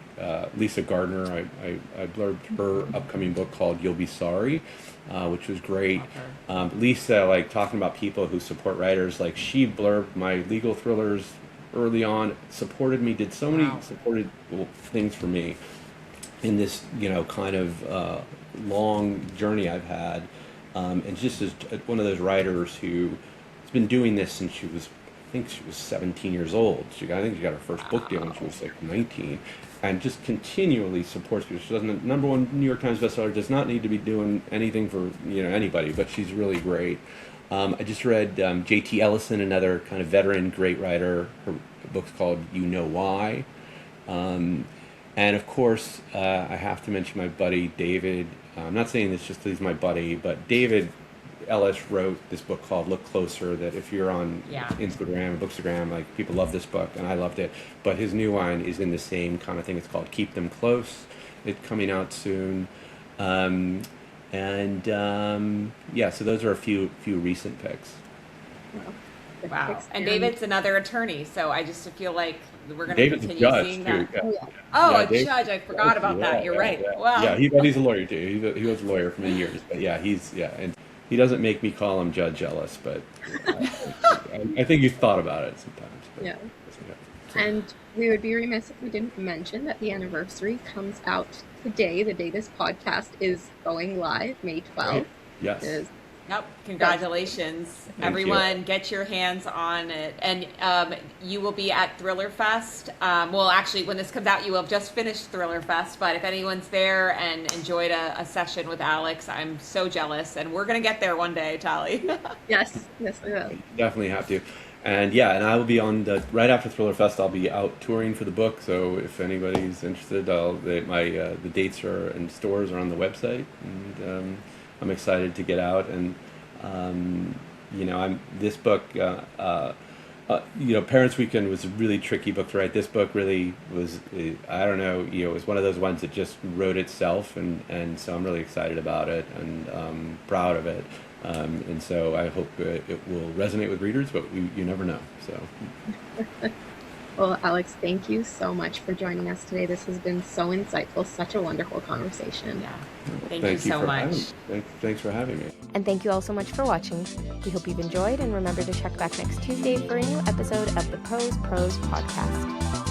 Lisa Gardner. I blurbed her upcoming book called You'll Be Sorry, which was great. Lisa, like, talking about people who support writers, like, she blurbed my legal thrillers early on, supported me, did so many supported things for me in this kind of long journey I've had, and just as one of those writers who has been doing this since I think she was 17 years old. I think she got her first book deal when she was like 19, and just continually supports people. She doesn't, number one New York Times bestseller, does not need to be doing anything for anybody, but she's really great. I just read J.T. Ellison, another kind of veteran great writer. Her book's called You Know Why. And of course, I have to mention my buddy David. I'm not saying this just because he's my buddy, but David Ellis wrote this book called Look Closer, that if you're on Instagram, Bookstagram, like, people love this book, and I loved it. But his new one is in the same kind of thing. It's called Keep Them Close. It's coming out soon. So those are a few recent picks. Wow. And David's another attorney, so I just feel like we're going to continue seeing that. Judge. I forgot about that. You're right. Yeah. Wow. Yeah, he's a lawyer too. He was a lawyer for many years. But and he doesn't make me call him Judge Ellis, but I think he's thought about it sometimes. But, yeah. And we would be remiss if we didn't mention that the anniversary comes out today, the day this podcast is going live, May 12th. Right. Yes. Yep. Congratulations, everyone. Get your hands on it. And you will be at Thriller Fest. Well, actually, when this comes out, you will have just finished Thriller Fest. But if anyone's there and enjoyed a session with Alex, I'm so jealous. And we're going to get there one day, Tali. Yes, we will. Definitely have to. And I will be on right after Thriller Fest. I'll be out touring for the book. So if anybody's interested, the dates are and stores are on the website. And I'm excited to get out, and this book. Parents Weekend was a really tricky book to write. This book really was. I don't know. It was one of those ones that just wrote itself, and so I'm really excited about it and proud of it. And so I hope it will resonate with readers, but you never know. So. Well, Alex, thank you so much for joining us today. This has been so insightful, such a wonderful conversation. Yeah. Thank you so much. Thanks for having me. And thank you all so much for watching. We hope you've enjoyed, and remember to check back next Tuesday for a new episode of the Prose Podcast.